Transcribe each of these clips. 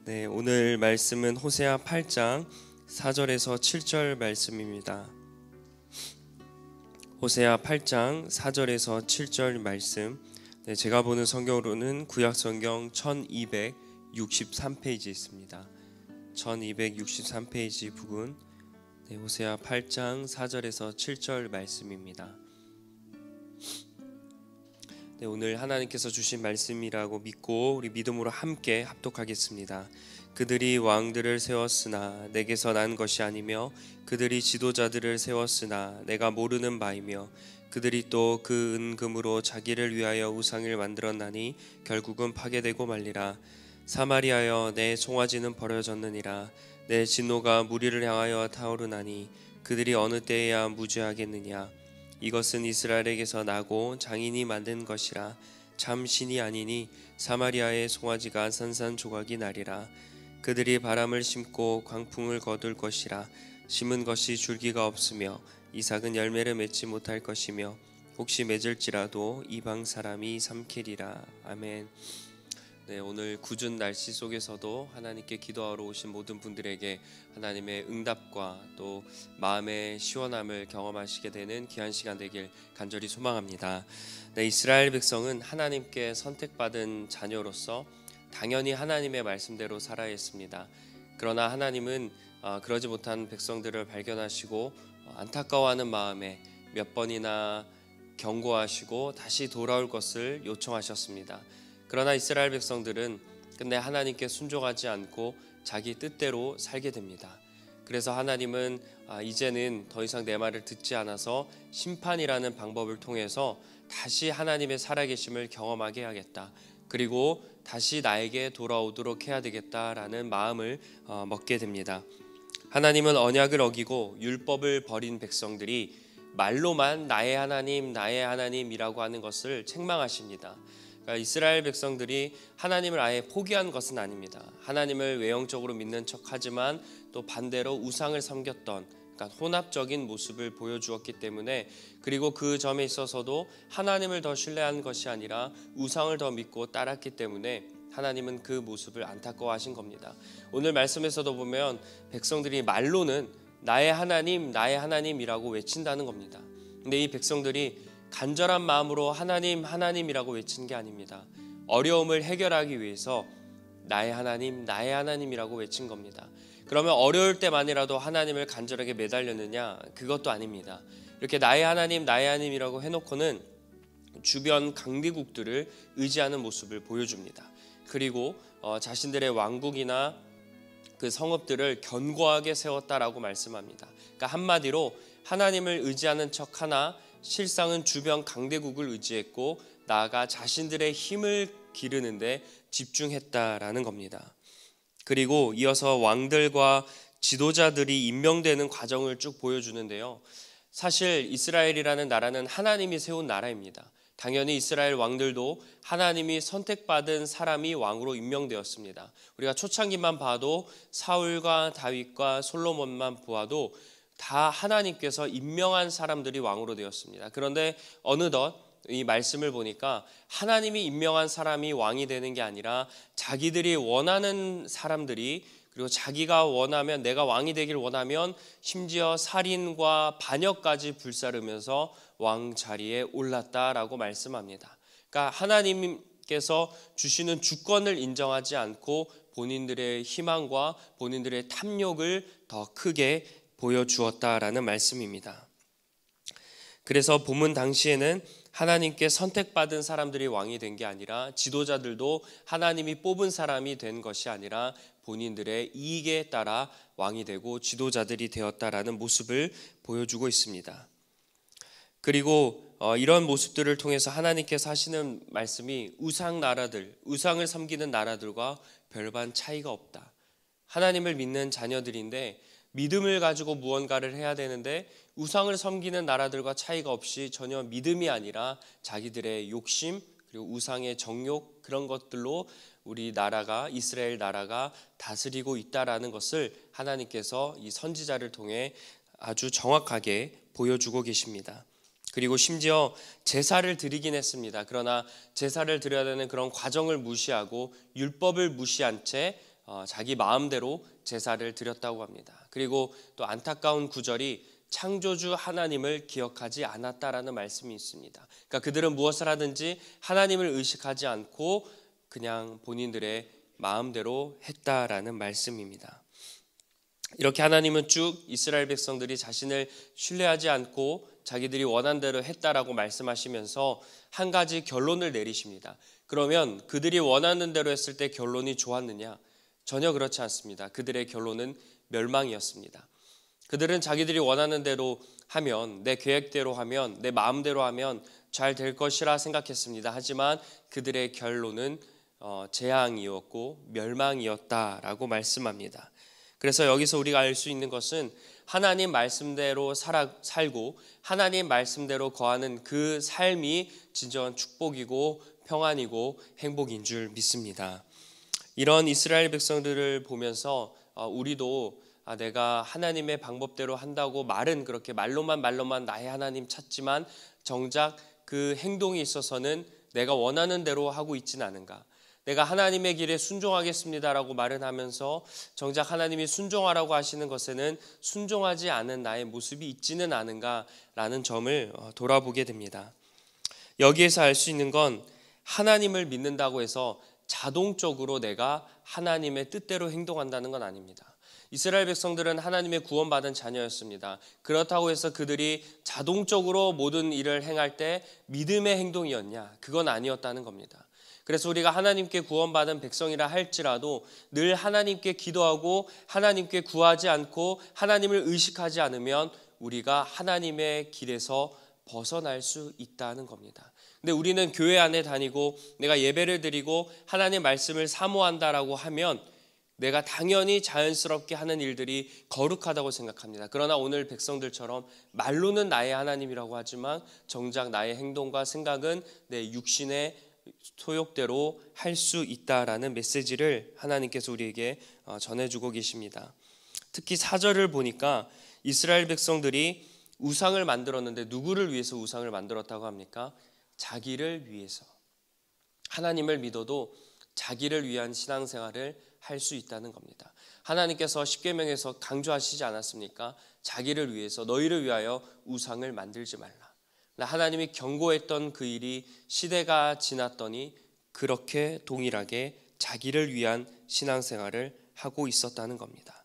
네, 오늘 말씀은 호세아 8장 4절에서 7절 말씀입니다. 호세아 8장 4절에서 7절 말씀. 네, 제가 보는 성경으로는 구약 성경 1263페이지 있습니다. 1263페이지 부분. 네, 호세아 8장 4절에서 7절 말씀입니다. 네, 오늘 하나님께서 주신 말씀이라고 믿고 우리 믿음으로 함께 합독하겠습니다. 그들이 왕들을 세웠으나 내게서 난 것이 아니며 그들이 지도자들을 세웠으나 내가 모르는 바이며 그들이 또 그 은금으로 자기를 위하여 우상을 만들었나니 결국은 파괴되고 말리라. 사마리아여 내 송아지는 버려졌느니라. 내 진노가 무리를 향하여 타오르나니 그들이 어느 때에야 무죄하겠느냐. 이것은 이스라엘에게서 나고 장인이 만든 것이라. 참 신이 아니니 사마리아의 송아지가 산산조각이 나리라. 그들이 바람을 심고 광풍을 거둘 것이라. 심은 것이 줄기가 없으며 이삭은 열매를 맺지 못할 것이며 혹시 맺을지라도 이방 사람이 삼키리라. 아멘. 네, 오늘 궂은 날씨 속에서도 하나님께 기도하러 오신 모든 분들에게 하나님의 응답과 또 마음의 시원함을 경험하시게 되는 귀한 시간 되길 간절히 소망합니다. 네, 이스라엘 백성은 하나님께 선택받은 자녀로서 당연히 하나님의 말씀대로 살아야 했습니다. 그러나 하나님은 그러지 못한 백성들을 발견하시고 안타까워하는 마음에 몇 번이나 경고하시고 다시 돌아올 것을 요청하셨습니다. 그러나 이스라엘 백성들은 끝내 하나님께 순종하지 않고 자기 뜻대로 살게 됩니다. 그래서 하나님은 이제는 더 이상 내 말을 듣지 않아서 심판이라는 방법을 통해서 다시 하나님의 살아계심을 경험하게 해야겠다. 그리고 다시 나에게 돌아오도록 해야 되겠다라는 마음을 먹게 됩니다. 하나님은 언약을 어기고 율법을 버린 백성들이 말로만 나의 하나님, 나의 하나님이라고 하는 것을 책망하십니다. 그러니까 이스라엘 백성들이 하나님을 아예 포기한 것은 아닙니다. 하나님을 외형적으로 믿는 척하지만 또 반대로 우상을 섬겼던, 그러니까 혼합적인 모습을 보여주었기 때문에, 그리고 그 점에 있어서도 하나님을 더 신뢰한 것이 아니라 우상을 더 믿고 따랐기 때문에 하나님은 그 모습을 안타까워하신 겁니다. 오늘 말씀에서도 보면 백성들이 말로는 나의 하나님, 나의 하나님이라고 외친다는 겁니다. 근데 이 백성들이 간절한 마음으로 하나님, 하나님이라고 외친 게 아닙니다. 어려움을 해결하기 위해서 나의 하나님, 나의 하나님이라고 외친 겁니다. 그러면 어려울 때만이라도 하나님을 간절하게 매달렸느냐? 그것도 아닙니다. 이렇게 나의 하나님, 나의 하나님이라고 해놓고는 주변 강대국들을 의지하는 모습을 보여줍니다. 그리고 자신들의 왕국이나 그 성읍들을 견고하게 세웠다라고 말씀합니다. 그러니까 한마디로 하나님을 의지하는 척하나 실상은 주변 강대국을 의지했고 나아가 자신들의 힘을 기르는데 집중했다라는 겁니다. 그리고 이어서 왕들과 지도자들이 임명되는 과정을 쭉 보여주는데요. 사실 이스라엘이라는 나라는 하나님이 세운 나라입니다. 당연히 이스라엘 왕들도 하나님이 선택받은 사람이 왕으로 임명되었습니다. 우리가 초창기만 봐도 사울과 다윗과 솔로몬만 보아도 다 하나님께서 임명한 사람들이 왕으로 되었습니다. 그런데 어느덧 이 말씀을 보니까 하나님이 임명한 사람이 왕이 되는 게 아니라 자기들이 원하는 사람들이, 그리고 자기가 원하면, 내가 왕이 되길 원하면 심지어 살인과 반역까지 불사르면서 왕 자리에 올랐다라고 말씀합니다. 그러니까 하나님께서 주시는 주권을 인정하지 않고 본인들의 희망과 본인들의 탐욕을 더 크게 보여주었다라는 말씀입니다. 그래서 본문 당시에는 하나님께 선택받은 사람들이 왕이 된 게 아니라, 지도자들도 하나님이 뽑은 사람이 된 것이 아니라 본인들의 이익에 따라 왕이 되고 지도자들이 되었다라는 모습을 보여주고 있습니다. 그리고 이런 모습들을 통해서 하나님께서 하시는 말씀이 우상 나라들, 우상을 섬기는 나라들과 별반 차이가 없다. 하나님을 믿는 자녀들인데 믿음을 가지고 무언가를 해야 되는데 우상을 섬기는 나라들과 차이가 없이 전혀 믿음이 아니라 자기들의 욕심, 그리고 우상의 정욕, 그런 것들로 우리 나라가, 이스라엘 나라가 다스리고 있다라는 것을 하나님께서 이 선지자를 통해 아주 정확하게 보여주고 계십니다. 그리고 심지어 제사를 드리긴 했습니다. 그러나 제사를 드려야 되는 그런 과정을 무시하고 율법을 무시한 채 자기 마음대로 제사를 드렸다고 합니다. 그리고 또 안타까운 구절이 창조주 하나님을 기억하지 않았다라는 말씀이 있습니다. 그러니까 그들은 무엇을 하든지 하나님을 의식하지 않고 그냥 본인들의 마음대로 했다라는 말씀입니다. 이렇게 하나님은 쭉 이스라엘 백성들이 자신을 신뢰하지 않고 자기들이 원한 대로 했다라고 말씀하시면서 한 가지 결론을 내리십니다. 그러면 그들이 원하는 대로 했을 때 결론이 좋았느냐? 전혀 그렇지 않습니다. 그들의 결론은 멸망이었습니다. 그들은 자기들이 원하는 대로 하면, 내 계획대로 하면, 내 마음대로 하면 잘 될 것이라 생각했습니다. 하지만 그들의 결론은 재앙이었고 멸망이었다라고 말씀합니다. 그래서 여기서 우리가 알 수 있는 것은 하나님 말씀대로 살고 하나님 말씀대로 거하는 그 삶이 진정한 축복이고 평안이고 행복인 줄 믿습니다. 이런 이스라엘 백성들을 보면서 우리도 내가 하나님의 방법대로 한다고 말은 그렇게 말로만 나의 하나님 찾지만 정작 그 행동에 있어서는 내가 원하는 대로 하고 있지는 않은가? 내가 하나님의 길에 순종하겠습니다라고 말은 하면서 정작 하나님이 순종하라고 하시는 것에는 순종하지 않은 나의 모습이 있지는 않은가라는 점을 돌아보게 됩니다. 여기에서 알 수 있는 건 하나님을 믿는다고 해서 자동적으로 내가 하나님의 뜻대로 행동한다는 건 아닙니다. 이스라엘 백성들은 하나님의 구원받은 자녀였습니다. 그렇다고 해서 그들이 자동적으로 모든 일을 행할 때 믿음의 행동이었냐? 그건 아니었다는 겁니다. 그래서 우리가 하나님께 구원받은 백성이라 할지라도 늘 하나님께 기도하고 하나님께 구하지 않고 하나님을 의식하지 않으면 우리가 하나님의 길에서 벗어날 수 있다는 겁니다. 근데 우리는 교회 안에 다니고 내가 예배를 드리고 하나님의 말씀을 사모한다라고 하면 내가 당연히 자연스럽게 하는 일들이 거룩하다고 생각합니다. 그러나 오늘 백성들처럼 말로는 나의 하나님이라고 하지만 정작 나의 행동과 생각은 내 육신의 소욕대로 할 수 있다라는 메시지를 하나님께서 우리에게 전해주고 계십니다. 특히 4절을 보니까 이스라엘 백성들이 우상을 만들었는데 누구를 위해서 우상을 만들었다고 합니까? 자기를 위해서. 하나님을 믿어도 자기를 위한 신앙생활을 할 수 있다는 겁니다. 하나님께서 십계명에서 강조하시지 않았습니까? 자기를 위해서 너희를 위하여 우상을 만들지 말라. 하나님이 경고했던 그 일이 시대가 지났더니 그렇게 동일하게 자기를 위한 신앙생활을 하고 있었다는 겁니다.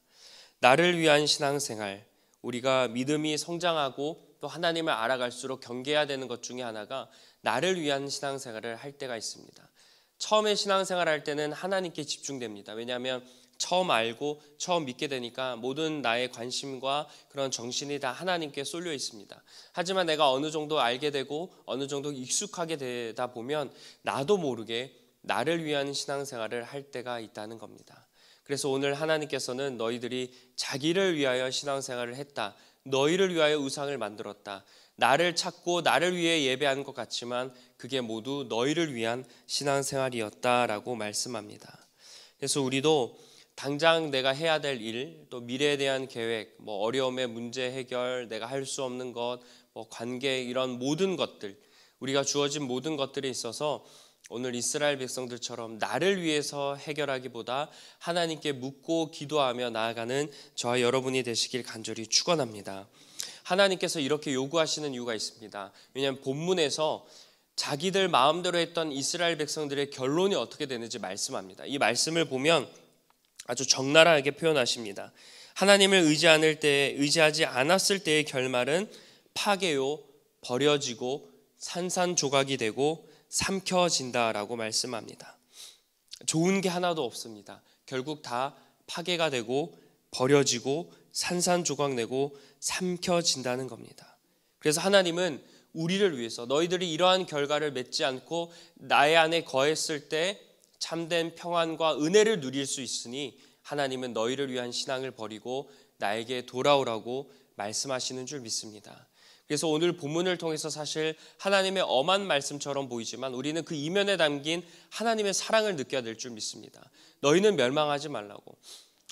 나를 위한 신앙생활, 우리가 믿음이 성장하고 또 하나님을 알아갈수록 경계해야 되는 것 중에 하나가 나를 위한 신앙생활을 할 때가 있습니다. 처음에 신앙생활을 할 때는 하나님께 집중됩니다. 왜냐하면 처음 알고 처음 믿게 되니까 모든 나의 관심과 그런 정신이 다 하나님께 쏠려 있습니다. 하지만 내가 어느 정도 알게 되고 어느 정도 익숙하게 되다 보면 나도 모르게 나를 위한 신앙생활을 할 때가 있다는 겁니다. 그래서 오늘 하나님께서는 너희들이 자기를 위하여 신앙생활을 했다. 너희를 위하여 우상을 만들었다. 나를 찾고 나를 위해 예배하는 것 같지만 그게 모두 너희를 위한 신앙생활이었다라고 말씀합니다. 그래서 우리도 당장 내가 해야 될 일, 또 미래에 대한 계획, 어려움의 문제 해결, 내가 할 수 없는 것, 관계 이런 모든 것들, 우리가 주어진 모든 것들에 있어서 오늘 이스라엘 백성들처럼 나를 위해서 해결하기보다 하나님께 묻고 기도하며 나아가는 저와 여러분이 되시길 간절히 축원합니다. 하나님께서 이렇게 요구하시는 이유가 있습니다. 왜냐하면 본문에서 자기들 마음대로 했던 이스라엘 백성들의 결론이 어떻게 되는지 말씀합니다. 이 말씀을 보면 아주 적나라하게 표현하십니다. 하나님을 의지하지 않았을 때의 결말은 파괴요, 버려지고 산산조각이 되고 삼켜진다라고 말씀합니다. 좋은 게 하나도 없습니다. 결국 다 파괴가 되고 버려지고 산산조각 내고 삼켜진다는 겁니다. 그래서 하나님은 우리를 위해서 너희들이 이러한 결과를 맺지 않고 나의 안에 거했을 때 참된 평안과 은혜를 누릴 수 있으니 하나님은 너희를 위한 신앙을 버리고 나에게 돌아오라고 말씀하시는 줄 믿습니다. 그래서 오늘 본문을 통해서 사실 하나님의 엄한 말씀처럼 보이지만 우리는 그 이면에 담긴 하나님의 사랑을 느껴야 될 줄 믿습니다. 너희는 멸망하지 말라고.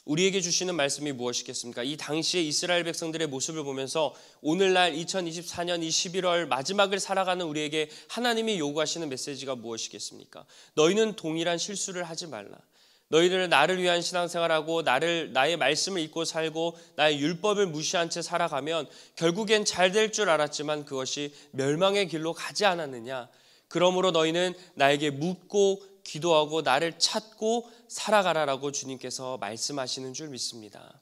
우리에게 주시는 말씀이 무엇이겠습니까? 이 당시에 이스라엘 백성들의 모습을 보면서 오늘날 2024년 이 11월 마지막을 살아가는 우리에게 하나님이 요구하시는 메시지가 무엇이겠습니까? 너희는 동일한 실수를 하지 말라. 너희들은 나를 위한 신앙생활하고 나의 말씀을 잊고 살고 나의 율법을 무시한 채 살아가면 결국엔 잘 될 줄 알았지만 그것이 멸망의 길로 가지 않았느냐. 그러므로 너희는 나에게 묻고 기도하고 나를 찾고 살아가라라고 주님께서 말씀하시는 줄 믿습니다.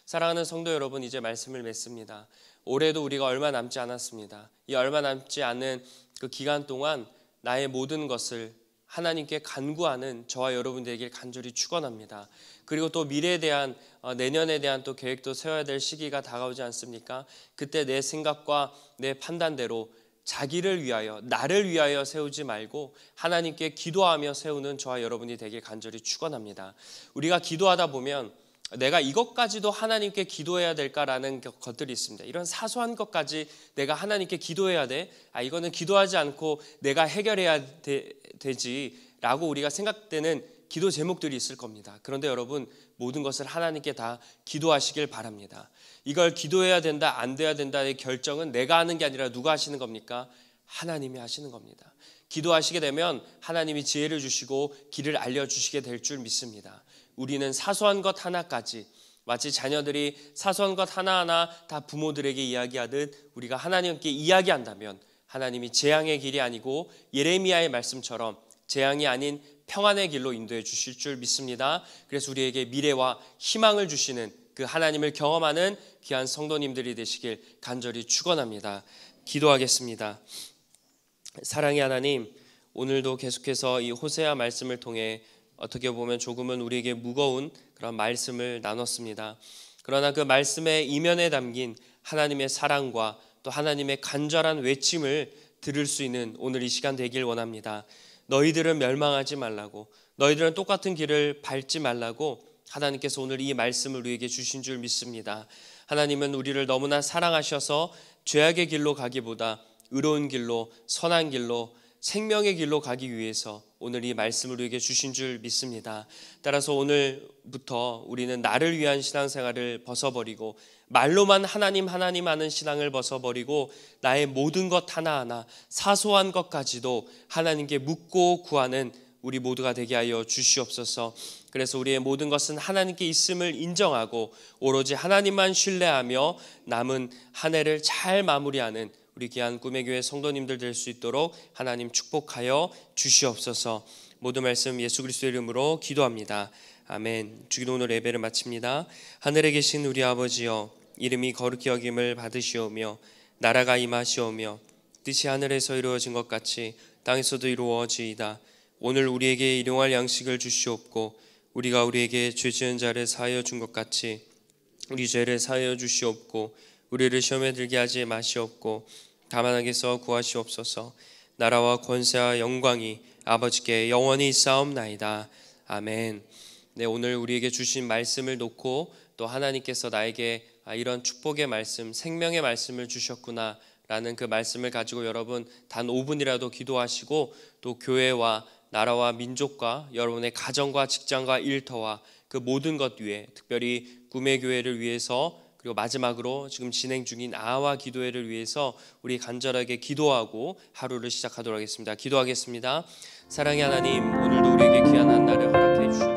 사랑하는 성도 여러분, 이제 말씀을 맺습니다. 올해도 우리가 얼마 남지 않았습니다. 이 얼마 남지 않은 그 기간 동안 나의 모든 것을 하나님께 간구하는 저와 여러분들에게 간절히 축원합니다. 그리고 또 미래에 대한 내년에 대한 또 계획도 세워야 될 시기가 다가오지 않습니까? 그때 내 생각과 내 판단대로 자기를 위하여 나를 위하여 세우지 말고 하나님께 기도하며 세우는 저와 여러분이 되길 간절히 축원합니다. 우리가 기도하다 보면 내가 이것까지도 하나님께 기도해야 될까라는 것들이 있습니다. 이런 사소한 것까지 내가 하나님께 기도해야 돼? 이거는 기도하지 않고 내가 해결해야 되지라고 우리가 생각되는 기도 제목들이 있을 겁니다. 그런데 여러분, 모든 것을 하나님께 다 기도하시길 바랍니다. 이걸 기도해야 된다, 안 돼야 된다의 결정은 내가 하는 게 아니라 누가 하시는 겁니까? 하나님이 하시는 겁니다. 기도하시게 되면 하나님이 지혜를 주시고 길을 알려주시게 될 줄 믿습니다. 우리는 사소한 것 하나까지, 마치 자녀들이 사소한 것 하나하나 다 부모들에게 이야기하듯 우리가 하나님께 이야기한다면 하나님이 재앙의 길이 아니고 예레미야의 말씀처럼 재앙이 아닌 평안의 길로 인도해 주실 줄 믿습니다. 그래서 우리에게 미래와 희망을 주시는 그 하나님을 경험하는 귀한 성도님들이 되시길 간절히 축원합니다. 기도하겠습니다. 사랑의 하나님, 오늘도 계속해서 이 호세아 말씀을 통해 어떻게 보면 조금은 우리에게 무거운 그런 말씀을 나눴습니다. 그러나 그 말씀의 이면에 담긴 하나님의 사랑과 또 하나님의 간절한 외침을 들을 수 있는 오늘 이 시간 되길 원합니다. 너희들은 멸망하지 말라고, 너희들은 똑같은 길을 밟지 말라고 하나님께서 오늘 이 말씀을 우리에게 주신 줄 믿습니다. 하나님은 우리를 너무나 사랑하셔서 죄악의 길로 가기보다 의로운 길로, 선한 길로, 생명의 길로 가기 위해서 오늘 이 말씀을 우리에게 주신 줄 믿습니다. 따라서 오늘부터 우리는 나를 위한 신앙생활을 벗어버리고 말로만 하나님 하는 신앙을 벗어버리고 나의 모든 것 하나하나 사소한 것까지도 하나님께 묻고 구하는 우리 모두가 되게 하여 주시옵소서. 그래서 우리의 모든 것은 하나님께 있음을 인정하고 오로지 하나님만 신뢰하며 남은 한 해를 잘 마무리하는 우리 귀한 꿈의 교회 성도님들 될 수 있도록 하나님 축복하여 주시옵소서. 모든 말씀 예수 그리스도의 이름으로 기도합니다. 아멘. 주기도 오늘 예배를 마칩니다. 하늘에 계신 우리 아버지여, 이름이 거룩히 여김을 받으시오며 나라가 임하시오며 뜻이 하늘에서 이루어진 것 같이 땅에서도 이루어지이다. 오늘 우리에게 일용할 양식을 주시옵고 우리가 우리에게 죄 지은 자를 사하여 준 것 같이 우리 죄를 사하여 주시옵고 우리를 시험에 들게 하지 마시옵고 다만 악에서 구하시옵소서. 나라와 권세와 영광이 아버지께 영원히 있사옵나이다. 아멘. 네, 오늘 우리에게 주신 말씀을 놓고 또 하나님께서 나에게 이런 축복의 말씀, 생명의 말씀을 주셨구나 라는 그 말씀을 가지고 여러분 단 5분이라도 기도하시고 또 교회와 나라와 민족과 여러분의 가정과 직장과 일터와 그 모든 것 위에 특별히 꿈의 교회를 위해서 그리고 마지막으로 지금 진행 중인 아와 기도회를 위해서 우리 간절하게 기도하고 하루를 시작하도록 하겠습니다. 기도하겠습니다. 사랑의 하나님, 오늘도 우리에게 귀한 한 날을 허락해 주시옵소서.